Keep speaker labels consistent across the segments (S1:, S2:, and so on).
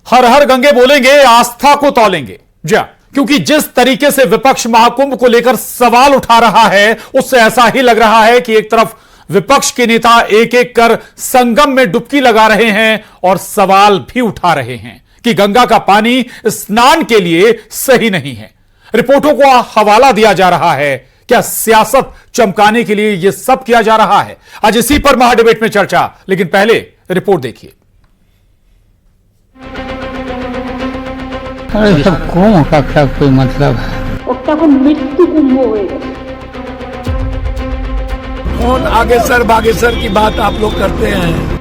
S1: हर हर गंगे बोलेंगे, आस्था को तौलेंगे। जी हां, क्योंकि जिस तरीके से विपक्ष महाकुंभ को लेकर सवाल उठा रहा है, उससे ऐसा ही लग रहा है कि एक तरफ विपक्ष के नेता एक एक कर संगम में डुबकी लगा रहे हैं और सवाल भी उठा रहे हैं कि गंगा का पानी स्नान के लिए सही नहीं है। रिपोर्टों को हवाला दिया जा रहा है। क्या सियासत चमकाने के लिए यह सब किया जा रहा है? आज इसी पर महाडिबेट में चर्चा, लेकिन पहले रिपोर्ट देखिए।
S2: अरे सब कुंभ का क्या कोई मतलब है?
S3: मृत्यु कुंभ हो गए।
S4: कौन आगेसर बागेसर की बात आप लोग करते हैं?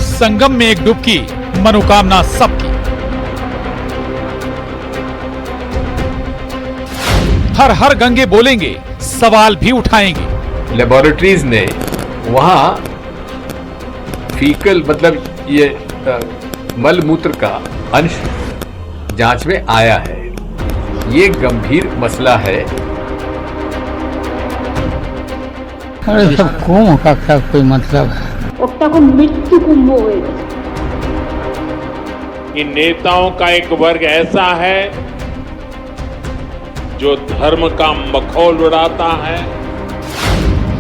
S1: संगम में एक डुबकी, मनोकामना सबकी। हर हर गंगे बोलेंगे, सवाल भी उठाएंगे।
S5: लेबोरेटरीज ने वहां फीकल मतलब ये मल मूत्र का अंश जांच में आया है। ये गंभीर मसला है।
S2: अरे सब कुंभ का क्या कोई मतलब है?
S3: मृत्यु कुंभ हो गए।
S6: इन नेताओं का एक वर्ग ऐसा है जो धर्म का मखौल उड़ाता है।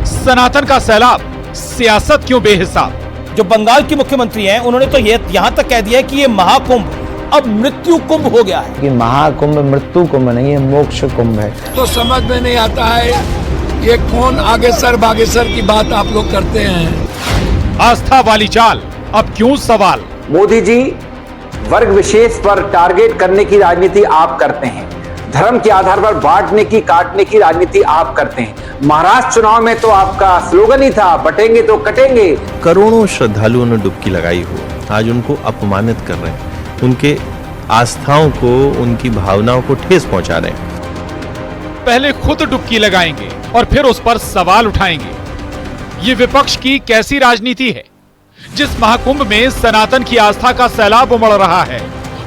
S1: सनातन का सैलाब, सियासत क्यों बेहिसाब?
S7: जो बंगाल की मुख्यमंत्री हैं, उन्होंने तो यहां तक कह दिया है कि ये महाकुंभ अब मृत्यु कुंभ हो गया है।
S8: कि महाकुंभ मृत्यु कुंभ नहीं है, मोक्ष कुंभ है।
S4: तो समझ में नहीं आता है ये कौन आगेसर बागेसर की बात आप लोग करते हैं?
S1: आस्था वाली चाल, अब क्यों सवाल?
S9: मोदी जी, वर्ग विशेष पर टारगेट करने की राजनीति आप करते हैं। धर्म के आधार पर बांटने की, काटने की राजनीति आप करते हैं। महाराष्ट्र चुनाव में तो आपका स्लोगन ही था, बटेंगे तो कटेंगे।
S10: करोड़ों श्रद्धालुओं ने डुबकी लगाई हो, आज उनको अपमानित कर रहे हैं, उनके आस्थाओं को, उनकी भावनाओं को ठेस पहुंचा रहे हैं।
S1: पहले खुद डुबकी लगाएंगे और फिर उस पर सवाल उठाएंगे। ये विपक्ष की कैसी राजनीति है? जिस महाकुंभ में सनातन की आस्था का सैलाब उमड़ रहा है,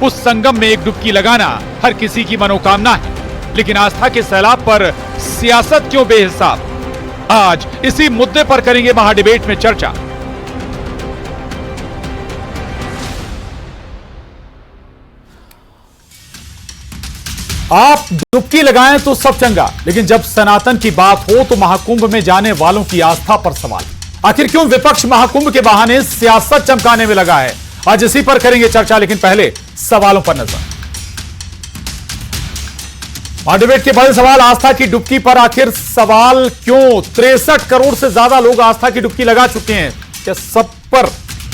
S1: उस संगम में एक डुबकी लगाना हर किसी की मनोकामना है, लेकिन आस्था के सैलाब पर सियासत क्यों बेहिसाब? आज इसी मुद्दे पर करेंगे महाडिबेट में चर्चा। आप डुबकी लगाएं तो सब चंगा, लेकिन जब सनातन की बात हो तो महाकुंभ में जाने वालों की आस्था पर सवाल। आखिर क्यों विपक्ष महाकुंभ के बहाने सियासत चमकाने में लगा है? आज इसी पर करेंगे चर्चा, लेकिन पहले सवालों पर नजर। महाडिबेट के बड़े सवाल, आस्था की डुबकी पर आखिर सवाल क्यों? 63 करोड़ से ज्यादा लोग आस्था की डुबकी लगा चुके हैं, क्या सब पर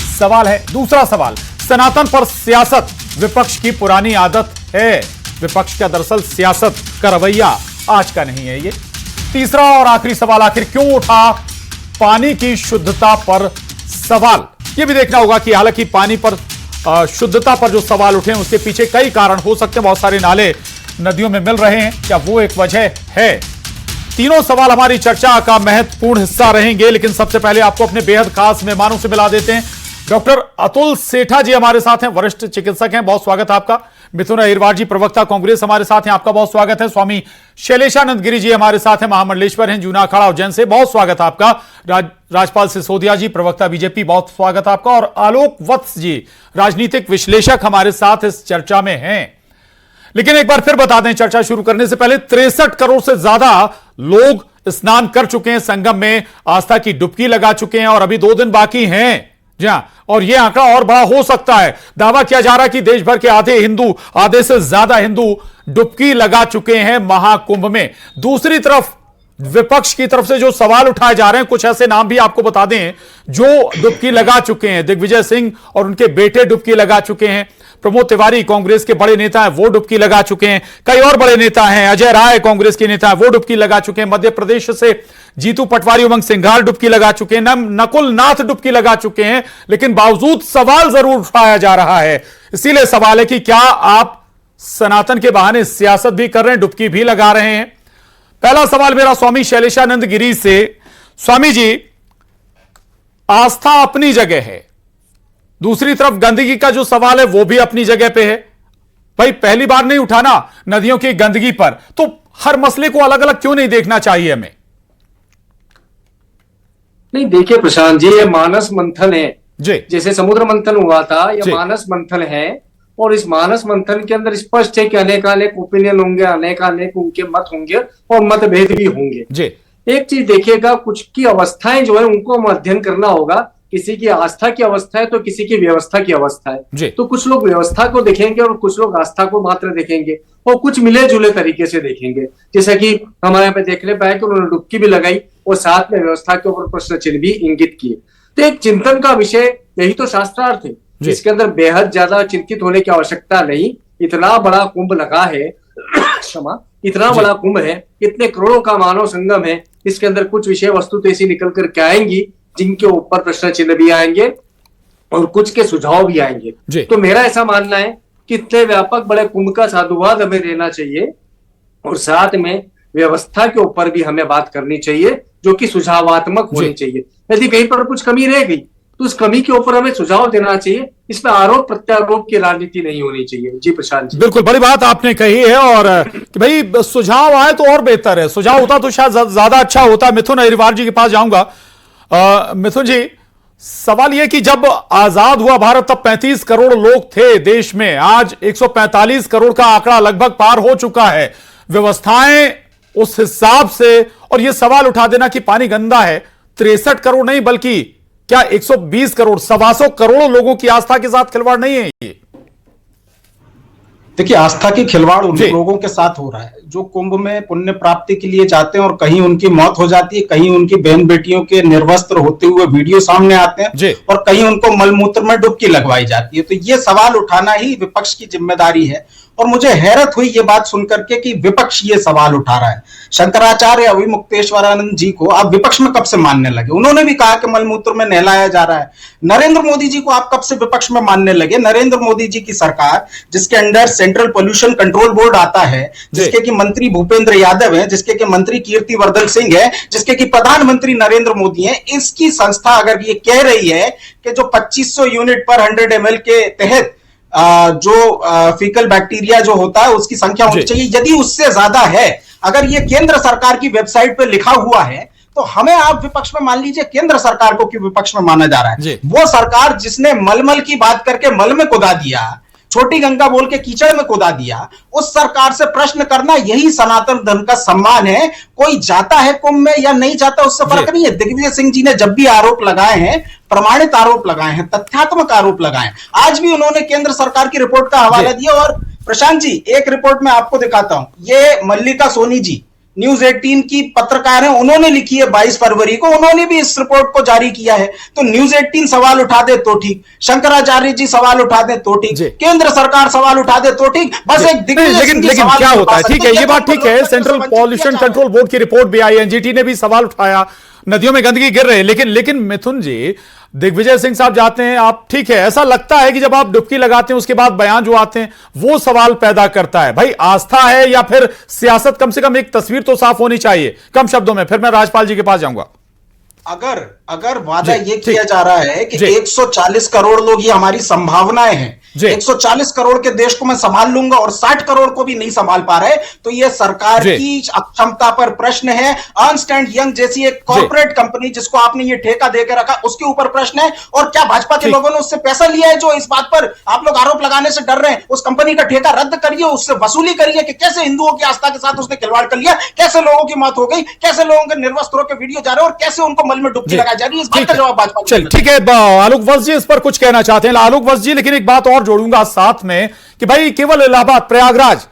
S1: सवाल है? दूसरा सवाल, सनातन पर सियासत विपक्ष की पुरानी आदत है। विपक्ष का दरअसल सियासत का रवैया आज का नहीं है ये। तीसरा और आखिरी सवाल, आखिर क्यों उठा पानी की शुद्धता पर सवाल? यह भी देखना होगा कि हालांकि पानी पर शुद्धता पर जो सवाल उठे हैं उसके पीछे कई कारण हो सकते हैं। बहुत सारे नाले नदियों में मिल रहे हैं, क्या वो एक वजह है? तीनों सवाल हमारी चर्चा का महत्वपूर्ण हिस्सा रहेंगे, लेकिन सबसे पहले आपको अपने बेहद खास मेहमानों से मिला देते हैं। डॉक्टर अतुल सेठा जी हमारे साथ हैं, वरिष्ठ चिकित्सक हैं, बहुत स्वागत है आपका। मिथुन अहिरवार जी, प्रवक्ता कांग्रेस, हमारे साथ हैं, आपका बहुत स्वागत है। स्वामी शैलेशानंद गिरी जी हमारे साथ हैं, महामंडलेश्वर हैं, जूना अखाड़ा उज्जैन से, बहुत स्वागत है आपका। राजपाल सिसोदिया जी, प्रवक्ता बीजेपी, बहुत स्वागत है आपका। और आलोक वत्स जी, राजनीतिक विश्लेषक, हमारे साथ इस चर्चा में हैं। लेकिन एक बार फिर बता दें चर्चा शुरू करने से पहले, 63 करोड़ से ज्यादा लोग स्नान कर चुके हैं, संगम में आस्था की डुबकी लगा चुके हैं और अभी 2 दिन बाकी हैं। जी हां, और यह आंकड़ा और बड़ा हो सकता है। दावा किया जा रहा है कि देश भर के आधे से ज्यादा हिंदू डुबकी लगा चुके हैं महाकुंभ में। दूसरी तरफ विपक्ष की तरफ से जो सवाल उठाए जा रहे हैं, कुछ ऐसे नाम भी आपको बता दें जो डुबकी लगा चुके हैं। दिग्विजय सिंह और उनके बेटे डुबकी लगा चुके हैं। प्रमोद तिवारी कांग्रेस के बड़े नेता हैं, वो डुबकी लगा चुके हैं। कई और बड़े नेता हैं, अजय राय कांग्रेस के नेता हैं, वो डुबकी लगा चुके हैं। मध्य प्रदेश से जीतू पटवारी, उमंग सिंघार डुबकी लगा चुके हैं। नकुल नाथ डुबकी लगा चुके हैं। लेकिन बावजूद सवाल जरूर उठाया जा रहा है। इसीलिए सवाल है कि क्या आप सनातन के बहाने सियासत भी कर रहे हैं, डुबकी भी लगा रहे हैं? पहला सवाल मेरा स्वामी शैलेशानंद गिरी से। स्वामी जी, आस्था अपनी जगह है, दूसरी तरफ गंदगी का जो सवाल है वो भी अपनी जगह पे है। भाई पहली बार नहीं उठाना नदियों की गंदगी पर, तो हर मसले को अलग अलग क्यों नहीं देखना चाहिए हमें?
S11: नहीं, देखिए प्रशांत जी, ये मानस मंथन है
S1: जी।
S11: जैसे समुद्र मंथन हुआ था,
S1: जी।
S11: या मानस मंथन है, और इस मानस मंथन के अंदर स्पष्ट है कि अनेक ओपिनियन होंगे, अनेक उनके मत होंगे और मतभेद भी होंगे।
S1: जी।
S11: एक चीज देखिएगा, कुछ की अवस्थाएं जो है उनको हम अध्ययन करना होगा। किसी की आस्था की अवस्था है तो किसी की व्यवस्था की अवस्था है। तो कुछ लोग व्यवस्था को देखेंगे और कुछ लोग आस्था को मात्र देखेंगे, और कुछ मिले जुले तरीके से देखेंगे। जैसा कि हमारे यहाँ पे देखने पाए कि उन्होंने डुबकी भी लगाई और साथ में व्यवस्था के ऊपर प्रश्न चिन्ह भी इंगित किए। तो एक चिंतन का विषय, यही तो शास्त्रार्थ है, इसके अंदर बेहद ज्यादा चिंतित होने की आवश्यकता नहीं। इतना बड़ा कुंभ लगा है, क्षमा, इतना बड़ा कुंभ है, इतने करोड़ों का मानव संगम है, इसके अंदर कुछ विषय वस्तु तो ऐसी निकल कर के आएंगी जिनके ऊपर प्रश्न चिन्ह भी आएंगे और कुछ के सुझाव भी आएंगे। तो मेरा ऐसा मानना है कि इतने व्यापक बड़े कुंभ का साधुवाद हमें देना चाहिए और साथ में व्यवस्था के ऊपर भी हमें बात करनी चाहिए जो कि सुझावात्मक होनी चाहिए। यदि कहीं पर कुछ कमी रह गई तो उस कमी के ऊपर हमें सुझाव देना चाहिए, इसमें आरोप प्रत्यारोप की राजनीति नहीं होनी चाहिए। जी प्रशांत जी,
S1: बिल्कुल बड़ी बात आपने कही है, और कि भाई सुझाव आए तो और बेहतर है, सुझाव होता तो शायद ज्यादा अच्छा होता। मिथुन अहिरवार जी के पास जाऊंगा। मिथुन जी, सवाल यह कि जब आजाद हुआ भारत तब 35 करोड़ लोग थे देश में, आज 145 करोड़ का आंकड़ा लगभग पार हो चुका है। व्यवस्थाएं उस हिसाब से, और यह सवाल उठा देना कि पानी गंदा है, 63 करोड़ नहीं बल्कि क्या 120 करोड़ 125 करोड़ लोगों की आस्था के साथ खिलवाड़ नहीं है ये?
S12: देखिए, आस्था की खिलवाड़ उन लोगों के साथ हो रहा है जो कुंभ में पुण्य प्राप्ति के लिए जाते हैं और कहीं उनकी मौत हो जाती है, कहीं उनकी बहन बेटियों के निर्वस्त्र होते हुए वीडियो सामने आते हैं और कहीं उनको मलमूत्र में डुबकी लगवाई जाती है। तो ये सवाल उठाना ही विपक्ष की जिम्मेदारी है। और मुझे हैरत हुई ये बात सुनकर के कि विपक्ष ये सवाल उठा रहा है। शंकराचार्य अभिमुक्तेश्वरानंद जी को आप विपक्ष में कब से मानने लगे? उन्होंने भी कहा कि मलमूत्र में नहलाया जा रहा है। नरेंद्र मोदी जी को आप कब से विपक्ष में मानने लगे? नरेंद्र मोदी जी की सरकार, जिसके under central pollution control board आता है, जिसके की मंत्री भूपेंद्र यादव है, जिसके के मंत्री कीर्तिवर्धन सिंह है, जिसके की प्रधानमंत्री नरेंद्र मोदी है, इसकी संस्था अगर ये कह रही है कि जो 2500 यूनिट पर 100 ml के तहत जो फीकल बैक्टीरिया जो होता है उसकी संख्या होनी चाहिए, यदि उससे ज्यादा है, अगर ये केंद्र सरकार की वेबसाइट पे लिखा हुआ है, तो हमें आप विपक्ष में मान लीजिए, केंद्र सरकार को क्यों विपक्ष में माना जा रहा है? वो सरकार जिसने मलमल की बात करके मल में कुदा दिया, छोटी गंगा बोल के कीचड़ में कुदा दिया, उस सरकार से प्रश्न करना यही सनातन धर्म का सम्मान है। कोई जाता है कुंभ में या नहीं जाता उससे फर्क नहीं है। दिग्विजय सिंह जी ने जब भी आरोप लगाए हैं, प्रमाणित आरोप लगाए हैं, तथ्यात्मक आरोप लगाए हैं। आज भी उन्होंने केंद्र सरकार की रिपोर्ट का हवाला दिया। और प्रशांत जी, एक रिपोर्ट मैं आपको दिखाता हूं, ये मल्लिका सोनी जी न्यूज 18 की पत्रकार हैं, उन्होंने लिखी है 22 फरवरी को, उन्होंने भी इस रिपोर्ट को जारी किया है। तो न्यूज 18 सवाल उठा दे तो ठीक, शंकराचार्य जी सवाल उठा दे तो ठीक, केंद्र सरकार सवाल उठा दे तो ठीक, बस एक
S1: लेकिन क्या होता है? ठीक है, ये बात ठीक है, सेंट्रल पॉल्यूशन कंट्रोल बोर्ड की रिपोर्ट भी आई, एनजीटी ने भी सवाल उठाया, नदियों में गंदगी गिर रही है। लेकिन मिथुन जी, दिग्विजय सिंह साहब जाते हैं, आप ठीक है, ऐसा लगता है कि जब आप डुबकी लगाते हैं उसके बाद बयान जो आते हैं वो सवाल पैदा करता है, भाई आस्था है या फिर सियासत? कम से कम एक तस्वीर तो साफ होनी चाहिए कम शब्दों में। फिर मैं राजपाल जी के पास जाऊंगा।
S12: अगर वादा ये किया जा रहा है कि 140 करोड़ लोग, ये हमारी संभावनाएं हैं, 140 करोड़ के देश को मैं संभाल लूंगा और 60 करोड़ को भी नहीं संभाल पा रहे, तो ये सरकार की अक्षमता पर प्रश्न है। अर्नस्ट एंड यंग जैसी एक कॉर्पोरेट कंपनी जिसको आपने ये ठेका देकर रखा, उसके ऊपर प्रश्न है। और क्या भाजपा के लोगों ने उससे पैसा लिया है जो इस बात पर आप लोग आरोप लगाने से डर रहे हैं? उस कंपनी का ठेका रद्द करिए, उससे वसूली करिए कि कैसे हिंदुओं की आस्था के साथ उसने खिलवाड़ कर लिया, कैसे लोगों की मौत हो गई, कैसे लोगों के निर्वस्त्रों के वीडियो जा रहे हैं और कैसे उनको मल में डुबकी लगाई जा रही है। इस बात का जवाब भाजपा।
S1: चल ठीक है, आलोक वत्स जी इस पर कुछ कहना चाहते हैं? आलोक वत्स जी, लेकिन एक बात और जोड़ूंगा साथ में कि भाई केवल इलाहाबाद, प्रयागराज,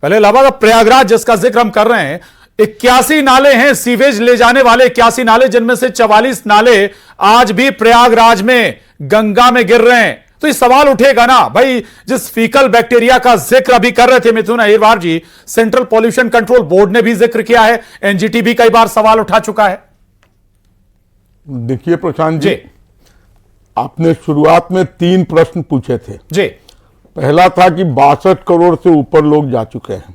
S1: पहले इलाहाबाद, प्रयागराज जिसका जिक्र हम कर रहे हैं, 81 नाले हैं सीवेज ले जाने वाले, 81 नाले, जिनमें से 44 नाले आज भी प्रयागराज में गंगा में गिर रहे हैं। तो ये सवाल उठेगा ना भाई, जिस फीकल बैक्टीरिया का जिक्र अभी कर रहे थे मिथुन अहिरवार जी, सेंट्रल पॉल्यूशन कंट्रोल बोर्ड ने भी जिक्र किया है, एनजीटी भी कई बार सवाल उठा चुका है।
S13: देखिए प्रशांत जी, आपने शुरुआत में 3 प्रश्न पूछे थे
S1: जी।
S13: पहला था कि 62 करोड़ से ऊपर लोग जा चुके हैं।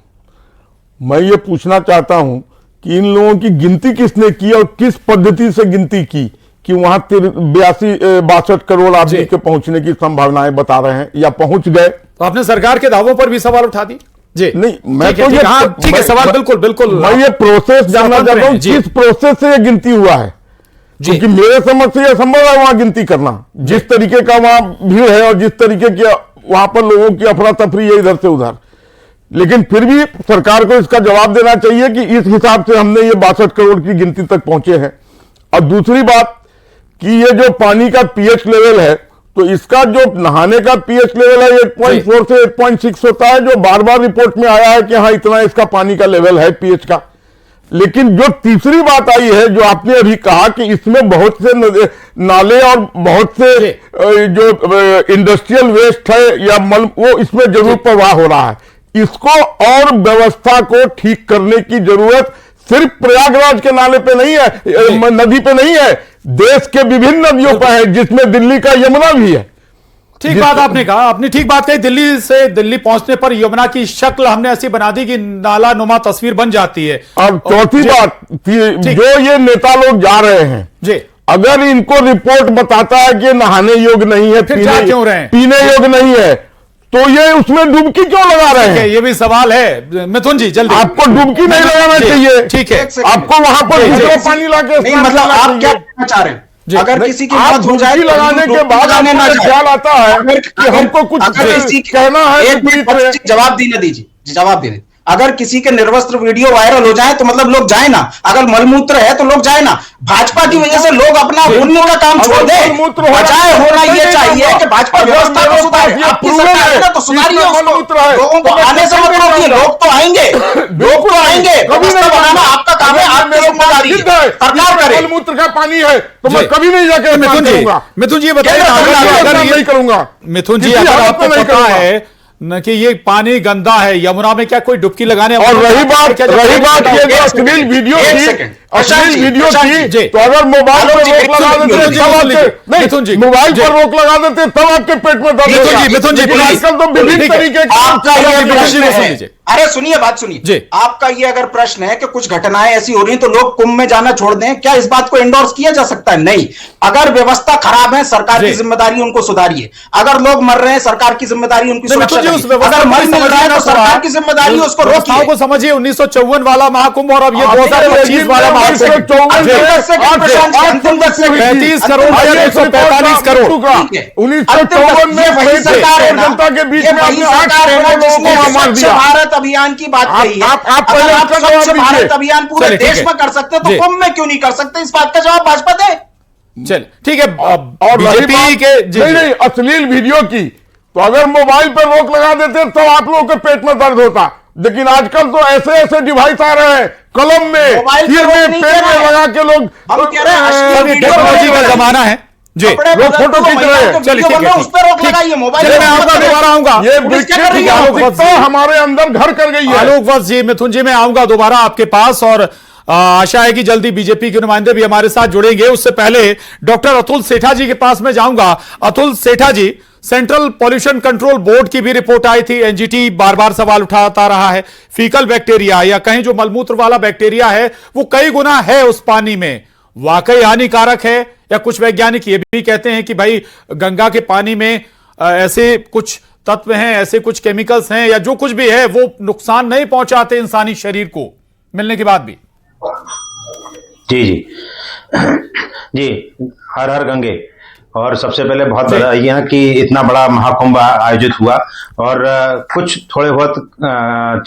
S13: मैं ये पूछना चाहता हूं कि इन लोगों की गिनती किसने की और किस पद्धति से गिनती की कि वहां 62 करोड़ आदमी के पहुंचने की संभावनाएं बता रहे हैं या पहुंच गए?
S1: तो आपने सरकार के दावों पर भी सवाल उठा दी जी।
S13: नहीं, मैं तो
S1: ठीक है, सवाल बिल्कुल
S13: मैं ये प्रोसेस जानना चाहता हूं, किस प्रोसेस से ये गिनती हुआ है? क्योंकि मेरे समझ से यह संभव है वहां गिनती करना, जिस तरीके का वहां भीड़ है और जिस तरीके की वहां पर लोगों की अफरा तफरी है इधर से उधर। लेकिन फिर भी सरकार को इसका जवाब देना चाहिए कि इस हिसाब से हमने ये 62 करोड़ की गिनती तक पहुंचे हैं। और दूसरी बात कि ये जो पानी का पीएच लेवल है, तो इसका जो नहाने का पीएच लेवल है 8.4 से 8.6 होता है, जो बार बार रिपोर्ट में आया है कि हाँ इतना इसका पानी का लेवल है पीएच का। लेकिन जो तीसरी बात आई है, जो आपने अभी कहा कि इसमें बहुत से नाले और बहुत से जो इंडस्ट्रियल वेस्ट है या मल, वो इसमें जरूर प्रवाह हो रहा है। इसको और व्यवस्था को ठीक करने की जरूरत सिर्फ प्रयागराज के नाले पे नहीं है, नदी पे नहीं है, देश के विभिन्न नदियों पर है, जिसमें दिल्ली का यमुना भी है।
S1: ठीक बात आपने कहा, आपने ठीक बात कही। दिल्ली से दिल्ली पहुंचने पर यमुना की शक्ल हमने ऐसी बना दी कि नाला नुमा तस्वीर बन जाती है।
S13: और चौथी बात, जो ये नेता लोग जा रहे हैं
S1: जी,
S13: अगर इनको रिपोर्ट बताता है कि नहाने योग्य नहीं है, पीने योग्य नहीं है, तो ये उसमें डुबकी क्यों लगा रहे हैं?
S1: ये भी सवाल है मिथुन जी। जल्दी,
S13: आपको डुबकी नहीं लगाना चाहिए,
S1: ठीक है,
S13: आपको वहां पर दूसरा पानी लाके
S12: नहीं, मतलब आप क्या कहना चाह रहे हैं? अगर किसी की
S13: मौत हो जाए लगाने के बाद ख्याल आता है कि हमको कुछ कहना है,
S12: जवाब देने दीजिए, जवाब देने। अगर किसी के निर्वस्त्र वीडियो वायरल हो जाए तो मतलब लोग जाए ना, अगर मलमूत्र है तो लोग जाए ना। भाजपा की वजह से लोग अपना पुण्य का काम छोड़ दे, बचाए होना ये चाहिए कि भाजपा व्यवस्था को सुधारे। आपकी सरकार है तो सुधारिए उसको, लोगों को आने से मत रोकिए, लोग तो आएंगे, लोग तो आएंगे, व्यवस्था बनाना आपका काम है, आपकी जिम्मेदारी है, सरकार करे।
S13: मलमूत्र का पानी है तो मैं कभी नहीं जाकर
S1: मिथुन जी बताइए,
S13: नहीं करूंगा।
S1: मिथुन जी, अगर आपको पता है न कि ये पानी गंदा है, यमुना में क्या कोई डुबकी लगाने?
S13: और रही बात ये जो अश्लील वीडियो थी, तो अगर मोबाइल पर रोक लगा देते, मोबाइल पर रोक लगा देते तब आपके पेट में दर्द।
S1: मिथुन जी
S13: आजकल तो विभिन्न तरीके
S12: के। अरे सुनिए, बात सुनिए, आपका ये अगर प्रश्न है कि कुछ घटनाएं ऐसी हो रही हैं तो लोग कुंभ में जाना छोड़ दें, क्या इस बात को एंडोर्स किया जा सकता है? नहीं। अगर व्यवस्था खराब है, सरकार की जिम्मेदारी उनको सुधारिए। अगर लोग मर रहे हैं, सरकार की जिम्मेदारी उनकी सुरक्षा। अगर मर मिल रहा है तो सरकार की जिम्मेदारी उसको रोकिए।
S1: को समझिए, 1954 वाला महाकुंभ और अब ये 2025 वाला महाकुंभ, 35 करोड़ 145 करोड़।
S13: 1954 में वही सरकार है जनता के बीच में अपने 8 करोड़ लोगों को मार दिया।
S12: भारत अभियान की बात कही है, आप स्वच्छ भारत अभियान पूरे देश में कर सकते तो कुंभ में क्यों नहीं कर सकते? इस बात का जवाब भाजपा दे।
S1: चल ठीक है।
S13: और बीजेपी के नहीं अश्लील वीडियो की, तो अगर मोबाइल पर रोक लगा देते तो आप लोगों के पेट में दर्द होता। लेकिन आजकल तो ऐसे ऐसे डिवाइस आ रहे हैं, कलम में, सिर में, पेट में लगा के लोग,
S1: टेक्नोलॉजी का जमाना है जी,
S13: लोग फोटो खींच रहे हैं।
S1: चलिए ठीक है,
S12: उस पर रोक लगाइए, मोबाइल
S1: मैं आपका दोबारा आऊंगा।
S13: ये हमारे अंदर घर कर गई है।
S1: आलोक वत्स जी, मिथुन जी, मैं आऊंगा दोबारा आपके पास और आशा है कि जल्दी बीजेपी के नुमाइंदे भी हमारे साथ जुड़ेंगे। उससे पहले डॉक्टर अतुल सेठा जी के पास में जाऊंगा। अतुल सेठा जी, सेंट्रल पॉल्यूशन कंट्रोल बोर्ड की भी रिपोर्ट आई थी, एनजीटी बार बार सवाल उठाता रहा है, फीकल बैक्टीरिया या कहीं जो मलमूत्र वाला बैक्टीरिया है वो कई गुना है उस पानी में, वाकई हानिकारक है? या कुछ वैज्ञानिक ये भी कहते हैं कि भाई गंगा के पानी में ऐसे कुछ तत्व हैं, ऐसे कुछ केमिकल्स हैं या जो कुछ भी है वो नुकसान नहीं पहुंचाते इंसानी शरीर को मिलने के बाद भी।
S14: जी जी जी, हर हर गंगे। और सबसे पहले बहुत बधाइयां कि इतना बड़ा महाकुंभ आयोजित हुआ और कुछ थोड़े बहुत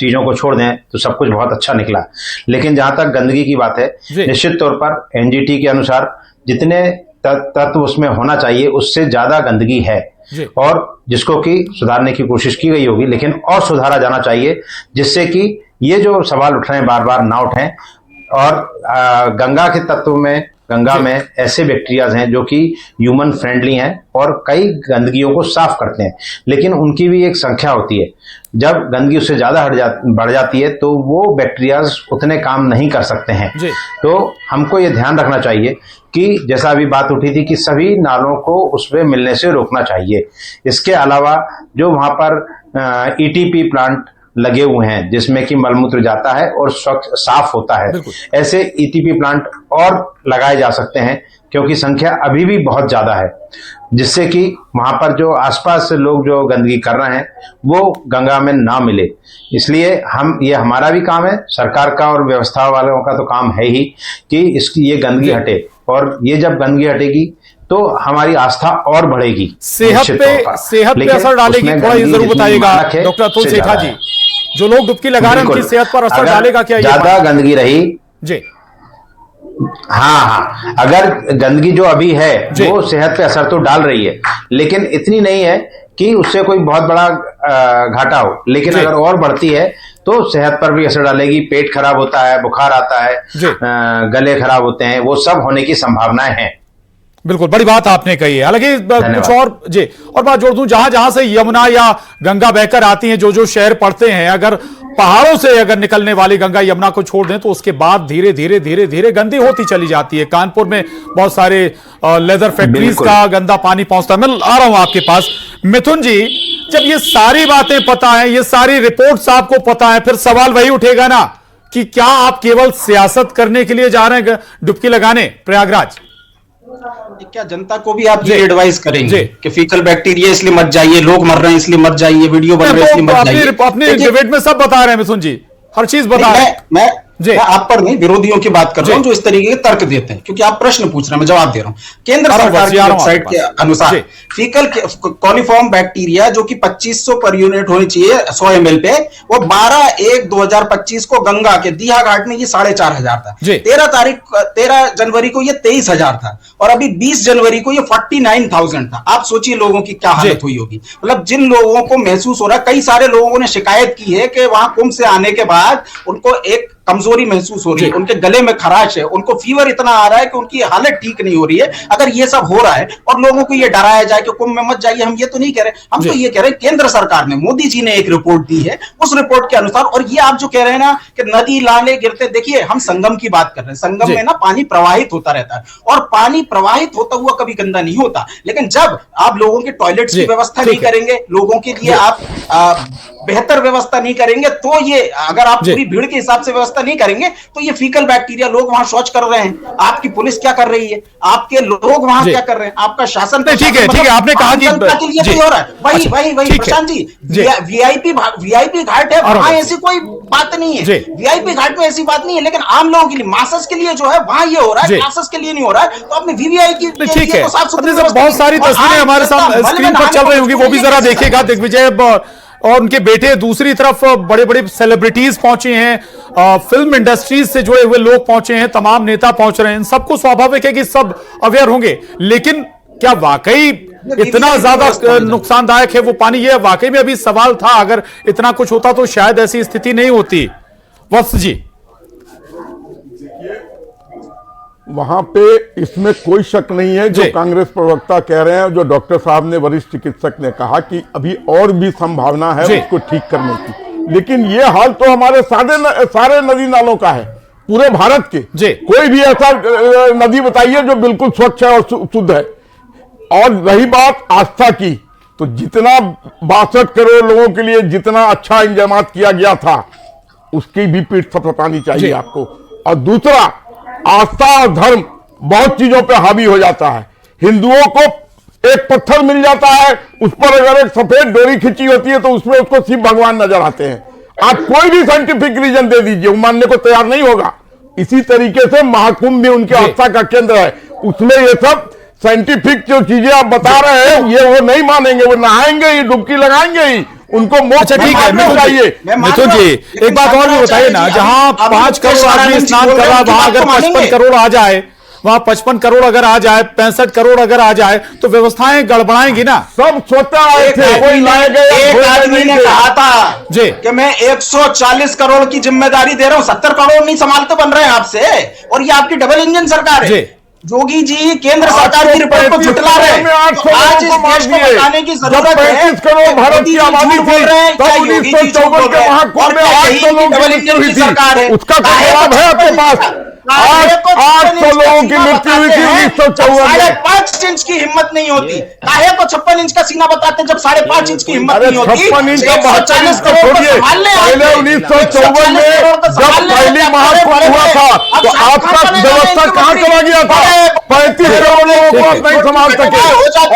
S14: चीजों को छोड़ दें तो सब कुछ बहुत अच्छा निकला। लेकिन जहां तक गंदगी की बात है, निश्चित तौर पर एनजीटी के अनुसार जितने तत्व उसमें होना चाहिए उससे ज्यादा गंदगी है और जिसको कि सुधारने की कोशिश की गई होगी, लेकिन और सुधारा जाना चाहिए जिससे कि ये जो सवाल उठ रहे हैं बार बार ना उठें। और गंगा के तत्व में, गंगा में ऐसे बैक्टीरियाज हैं जो कि ह्यूमन फ्रेंडली हैं और कई गंदगियों को साफ करते हैं, लेकिन उनकी भी एक संख्या होती है। जब गंदगी उससे ज्यादा बढ़ जाती है तो वो बैक्टीरियाज उतने काम नहीं कर सकते हैं। तो हमको ये ध्यान रखना चाहिए कि जैसा अभी बात उठी थी कि सभी नालों को उसमें मिलने से रोकना चाहिए। इसके अलावा जो वहां पर ईटीपी प्लांट लगे हुए हैं जिसमें कि मलमूत्र जाता है और स्वच्छ साफ होता है, ऐसे ईटीपी प्लांट और लगाए जा सकते हैं क्योंकि संख्या अभी भी बहुत ज्यादा है, जिससे कि वहां पर जो आसपास से लोग जो गंदगी कर रहे हैं वो गंगा में ना मिले। इसलिए ये हमारा भी काम है, सरकार का और व्यवस्था वालों का तो काम है ही कि इसकी ये गंदगी हटे। और ये जब गंदगी हटेगी तो हमारी आस्था और बढ़ेगी।
S1: सेहत पे असर डालेगी, थोड़ा ये जरूर बताइएगा डॉक्टर अतुल सेठा जी। जो लोग डुबकी लगा रहे हैं उनकी सेहत पर असर डालेगा क्या?
S14: ज्यादा गंदगी रही
S1: जी,
S14: हाँ, अगर गंदगी जो अभी है वो सेहत पे असर तो डाल रही है, लेकिन इतनी नहीं है कि उससे कोई बहुत बड़ा घाटा हो। लेकिन अगर और बढ़ती है तो सेहत पर भी असर डालेगी। पेट खराब होता है, बुखार आता है, गले खराब होते हैं, वो सब होने की संभावनाएं हैं।
S1: बिल्कुल, बड़ी बात आपने कही है। हालांकि कुछ और बात जोड़ दूं, जहां जहां से यमुना या गंगा बहकर आती हैं, जो शहर पड़ते हैं, अगर पहाड़ों से अगर निकलने वाली गंगा यमुना को छोड़ दें तो उसके बाद धीरे धीरे गंदी होती चली जाती है। कानपुर में बहुत सारे लेदर फैक्ट्रीज का गंदा पानी पहुंचता है। मैं आ रहा हूं आपके पास मिथुन जी, जब ये सारी बातें पता है, ये सारी रिपोर्ट्स आपको पता है, फिर सवाल वही उठेगा ना कि क्या आप केवल सियासत करने के लिए जा रहे हैं डुबकी लगाने प्रयागराज?
S12: क्या जनता को भी आप ये एडवाइस करेंगे कि फीकल बैक्टीरिया इसलिए मत जाइए, लोग मर रहे हैं इसलिए मत जाइए, वीडियो बन रहे हैं इसलिए मत जाइए?
S1: अपने डिबेट में सब बता रहे हैं मिथुन जी, हर चीज बता रहे हैं।
S12: मैं आप पर नहीं, विरोधियों की बात कर रहा हूं जो इस तरीके के तर्क देते हैं, क्योंकि आप प्रश्न पूछ रहे हैं, मैं जवाब दे रहा हूं। केंद्र सरकार की वेबसाइट के अनुसार फीकल कॉलिफॉर्म बैक्टीरिया जो कि 2500 पर यूनिट होनी चाहिए 100 ml पे, वो 12/1/2025 को गंगा के दीहा घाट में ये 4500 था। 13 जनवरी को ये 23,000 था और अभी 20 जनवरी को ये 49,000 था। आप सोचिए लोगों की क्या हालत हुई होगी। मतलब जिन लोगों को महसूस हो रहा है, कई सारे लोगों ने शिकायत की है कि वहां कुंभ से आने के बाद उनको एक कमजोरी महसूस हो रही है, उनके गले में खराश है, उनको फीवर इतना आ रहा है कि उनकी हालत ठीक नहीं हो रही है। अगर ये सब हो रहा है और लोगों को ये डराया जाए कि कुंभ में मत जाइए, हम ये तो नहीं कह रहे, हम तो ये कह रहे हैं केंद्र सरकार ने, मोदी जी ने एक रिपोर्ट दी है, उस रिपोर्ट के अनुसार। और ये आप जो कह रहे हैं ना कि नदी नाले गिरते, देखिए हम संगम की बात कर रहे हैं, संगम में ना पानी प्रवाहित होता रहता है और पानी प्रवाहित होता हुआ कभी गंदा नहीं होता। लेकिन जब आप लोगों के टॉयलेट्स की व्यवस्था नहीं करेंगे, लोगों के लिए आप बेहतर व्यवस्था नहीं करेंगे, तो ये अगर आप पूरी भीड़ के हिसाब से व्यवस्था नहीं करेंगे तो ये फीकल बैक्टीरिया, लोग वहां शौच कर रहे हैं, आपकी पुलिस क्या कर रही है, आपके लोग वहां क्या कर रहे हैं, आपका शासन।
S1: ठीक है, आपने कहा कि
S12: हो रहा है वही प्रशांत जी, वीआईपी घाट है, वहां ऐसी कोई बात नहीं है, वीआईपी घाट में ऐसी बात नहीं है। लेकिन आम लोगों के लिए, मासस के लिए जो है वहां ये हो रहा है, मासस के लिए नहीं हो रहा है। तो अपने वीवीआई की
S1: बहुत सारी तस्वीरें हमारे सामने स्क्रीन पर चल रही होंगी, वो भी जरा देखिएगा। दिग्विजय और उनके बेटे, दूसरी तरफ बड़े बड़े सेलिब्रिटीज पहुंचे हैं, फिल्म इंडस्ट्रीज से जुड़े हुए लोग पहुंचे हैं, तमाम नेता पहुंच रहे हैं। इन सबको स्वाभाविक है कि सब अवेयर होंगे, लेकिन क्या वाकई इतना ज्यादा नुकसानदायक है वो पानी? ये वाकई में अभी सवाल था, अगर इतना कुछ होता तो शायद ऐसी स्थिति नहीं होती। वत्स जी,
S13: वहां पे इसमें कोई शक नहीं है, जो कांग्रेस प्रवक्ता कह रहे हैं, जो डॉक्टर साहब ने, वरिष्ठ चिकित्सक ने कहा कि अभी और भी संभावना है उसको ठीक करने की। लेकिन ये हाल तो हमारे सारे नदी नालों का है, पूरे भारत के। कोई भी ऐसा नदी बताइए जो बिल्कुल स्वच्छ है और शुद्ध है। और रही बात आस्था की, तो जितना 62 करोड़ लोगों के लिए जितना अच्छा इंतजाम किया गया था, उसकी भी पीठ थपथपानी चाहिए आपको। और दूसरा, आस्था और धर्म बहुत चीजों पे हावी हो जाता है। हिंदुओं को एक पत्थर मिल जाता है, उस पर अगर एक सफेद डोरी खिंची होती है तो उसमें उसको शिव भगवान नजर आते हैं। आप कोई भी साइंटिफिक रीजन दे दीजिए, वो मानने को तैयार नहीं होगा। इसी तरीके से महाकुंभ भी उनके आस्था का केंद्र है, उसमें ये सब साइंटिफिक जो चीजें आप बता रहे हैं ये वो नहीं मानेंगे, वो नहाएंगे ही, डुबकी लगाएंगे ही, उनको मोक्ष
S1: ठीक है। मिथुन जी, एक बात और भी बताइए ना, जहां 5 करोड़ आदमी स्नान कर रहा, वहां अगर 55 करोड़ आ जाए, वहां 55 करोड़ अगर आ जाए, 65 करोड़ अगर आ जाए, तो व्यवस्थाएं गड़बड़ाएंगी ना।
S13: सब सोता आए थे, कोई लाए गए।
S12: एक आदमी ने कहा था जी कि मैं 140 करोड़ की जिम्मेदारी दे रहा हूं, 70 करोड़ नहीं संभालते बन रहे हैं आपसे, और ये आपकी डबल इंजन सरकार है। जोगी जी केंद्र सरकार की रिपोर्ट को झुटला रहे हैं। आज इस देश को बताने की जरूरत है।
S13: 35 करोड़ भारत की आबादी थी, तब 1954 के महाकुंभ में 800 लोगों की मृत्यु हुई थी। उसका जवाब है आपके पास? 800 लोगों की मृत्यु हुई थी 1954 में।
S12: 5 इंच की हिम्मत नहीं होती, काहे को 56 इंच का सीना बताते जब 5.5 इंच की हिम्मत नहीं होती।
S13: 56 इंच का 42 का छोड़िए, पहले 1954 में जब पहली महाकुंभ हुआ था तो आपका व्यवस्था कहां चला गया था? 35 करोड़ लोगों को आप नहीं संभाल सके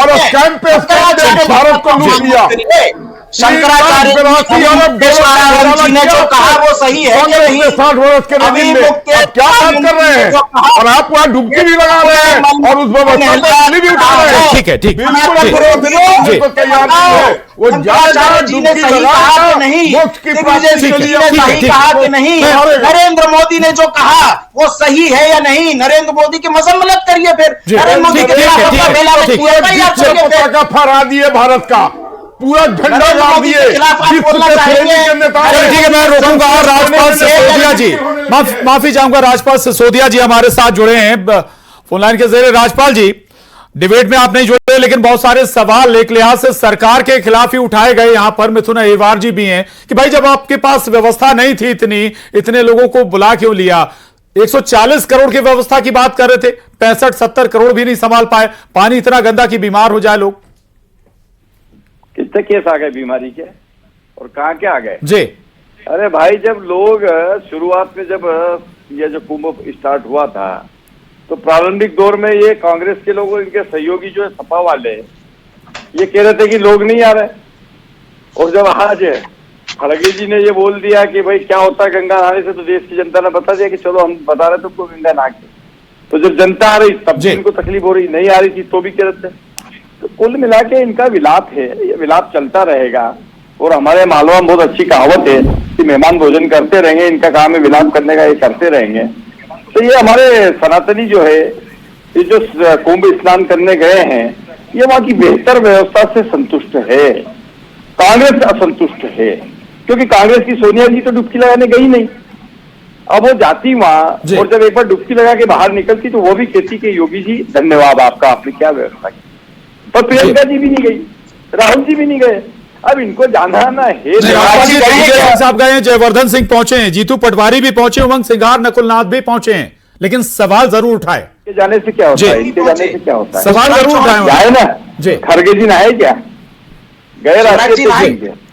S13: और स्कैम पे स्कैम देकर भारत को लूट लिया।
S12: शंकराचार्य जी ने जो कहा वो सही है कि नहीं?
S13: 60 वर्ष के
S12: अभी
S13: में क्या बात कर रहे हैं? और आप वहां डुबकी भी लगा रहे हैं और उस व्यवस्था को भी उठा रहे हैं।
S1: ठीक है, ठीक
S13: वो
S12: शंकराचार्य जी ने सही कहा कि नहीं? दिग्विजय सिंह जी ने सही कहा कि नहीं? नरेंद्र मोदी ने जो कहा वो सही है या नहीं? नरेंद्र मोदी की मजम्मत करिए फिर। नरेंद्र मोदी के
S13: खिलाफ फहरा दिए भारत का पूरा झंडा गाड़ दिए।
S1: ठीक है, मैं रोकूंगा। राजपाल सिसोदिया जी, माफी चाहूंगा, राजपाल सिसोदिया जी हमारे साथ जुड़े हैं फोनलाइन के जरिए। राजपाल जी, डिबेट में आप नहीं जुड़े, लेकिन बहुत सारे सवाल एक लिहाज से सरकार के खिलाफ ही उठाए गए। यहां पर मिथुन अहिरवार जी भी हैं कि भाई जब आपके पास व्यवस्था नहीं थी, इतने लोगों को बुला क्यों लिया? 140 करोड़ की व्यवस्था की बात कर रहे थे, 65-70 करोड़ भी नहीं संभाल पाए। पानी इतना गंदा कि बीमार हो जाए लोग।
S15: कितने केस आ गए बीमारी के और कहां के आ गए
S1: जी?
S15: अरे भाई, जब लोग शुरुआत में जब ये जो कुंभ स्टार्ट हुआ था तो प्रारंभिक दौर में ये कांग्रेस के लोग, इनके सहयोगी जो है सपा वाले, ये कह रहे थे कि लोग नहीं आ रहे। और जब आज खड़गे जी ने ये बोल दिया कि भाई क्या होता है गंगा नहाने से, तो देश की जनता ने बता दिया कि चलो हम बता रहे तुमको गंगा नहा के। तो जब जनता आ रही तब भी इनको तकलीफ हो रही, नहीं आ रही थी तो भी कह रहे थे। तो कुल मिला के इनका विलाप है, ये विलाप चलता रहेगा। और हमारे मालवा में बहुत अच्छी कहावत है कि मेहमान भोजन करते रहेंगे, इनका काम है विलाप करने का, ये करते रहेंगे। तो ये हमारे सनातनी जो है, ये जो कुंभ स्नान करने गए हैं, ये वहाँ की बेहतर व्यवस्था से संतुष्ट है। कांग्रेस असंतुष्ट है क्योंकि कांग्रेस की सोनिया जी तो डुबकी लगाने गई नहीं। अब वो जाती वहां और जब एक बार डुबकी लगा के बाहर निकलती तो वो भी कहती कि योगी जी धन्यवाद आपका, आपने क्या व्यवस्था की। पर प्रियंका जी भी नहीं गई, राहुल जी भी नहीं गए। अब इनको जाना ना है।
S1: साहब गए हैं, जयवर्धन सिंह पहुंचे हैं, जीतू पटवारी भी पहुंचे, उमंग सिंघार, नकुल नाथ भी पहुंचे हैं, लेकिन सवाल जरूर उठाए।
S15: इनके जाने से क्या होता है? इनके जाने से क्या होता है?
S1: सवाल जरूर उठाए
S15: ना जी। खड़गे जी नहाए क्या? गए रास्ते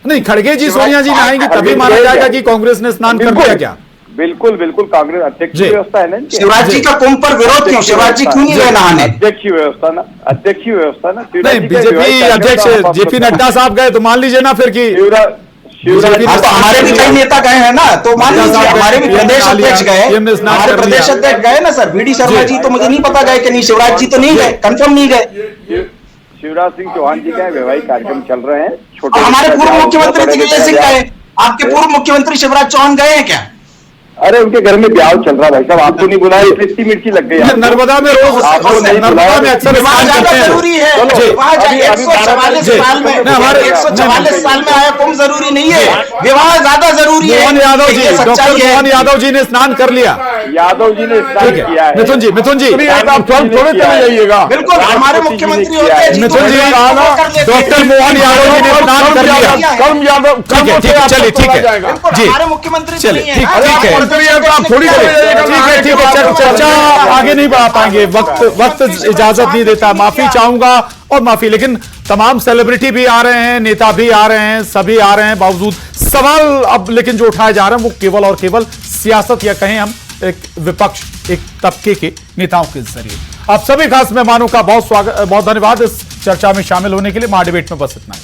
S1: नहीं, खड़गे जी सोनिया जी नहाएंगे तभी माना जाएगा कि कांग्रेस ने स्नान कर दिया क्या?
S15: बिल्कुल बिल्कुल, कांग्रेस अध्यक्ष की व्यवस्था है ना।
S12: शिवराज जी का कुंभ पर विरोध क्यों? शिवराज जी क्यों नहीं गए नहाने?
S15: अध्यक्ष की व्यवस्था ना, अध्यक्ष की व्यवस्था ना।
S1: नहीं, बीजेपी अध्यक्ष जेपी नड्डा साहब गए तो मान लीजिए ना फिर की
S12: हमारे भी कई नेता गए हैं ना, तो मान लीजिए हमारे भी प्रदेश अध्यक्ष गए, हमारे प्रदेश अध्यक्ष गए ना सर। बीडी शर्मा जी तो मुझे नहीं पता गए कि नहीं, शिवराज जी तो नहीं गए, कंफर्म नहीं गए।
S15: शिवराज सिंह चौहान जी का वैवाहिक कार्यक्रम चल रहे हैं।
S12: छोटे हमारे पूर्व मुख्यमंत्री दिग्विजय सिंह गए, आपके पूर्व मुख्यमंत्री शिवराज चौहान गए हैं क्या?
S15: अरे उनके घर में ब्याह चल रहा भाई साहब, आपको नहीं बुलाया इसलिए इतनी मिर्ची लग गई।
S1: नर्मदा में रोज नर्मदा में अक्सर
S12: ज्यादा जरूरी है। 144 साल में 144 साल में आया कुंभ जरूरी नहीं है, विवाह ज्यादा जरूरी है।
S1: मोहन यादव जी, डॉक्टर मोहन यादव जी ने स्नान कर लिया।
S15: यादव जी ने स्नान किया है।
S1: मिथुन जी,
S13: आप थोड़े चले जाइएगा।
S12: बिल्कुल, हमारे मुख्यमंत्री होते हैं
S1: मिथुन जी, डॉक्टर मोहन यादव जी ने स्नान कर लिया।
S13: कर्म यादव,
S1: चलिए ठीक है जी,
S12: हमारे मुख्यमंत्री
S1: चलिए ठीक है, चर्चा आगे नहीं बढ़ा पाएंगे, वक्त इजाजत नहीं देता। माफी चाहूंगा और माफी, लेकिन तमाम सेलिब्रिटी भी आ रहे हैं, नेता भी आ रहे हैं, सभी आ रहे हैं, बावजूद सवाल अब लेकिन जो उठाए जा रहे हैं वो केवल और केवल सियासत या कहें हम एक विपक्ष, एक तबके के नेताओं के जरिए। आप सभी खास मेहमानों का बहुत स्वागत, बहुत धन्यवाद इस चर्चा में शामिल होने के लिए। महाडिबेट में बस इतना ही।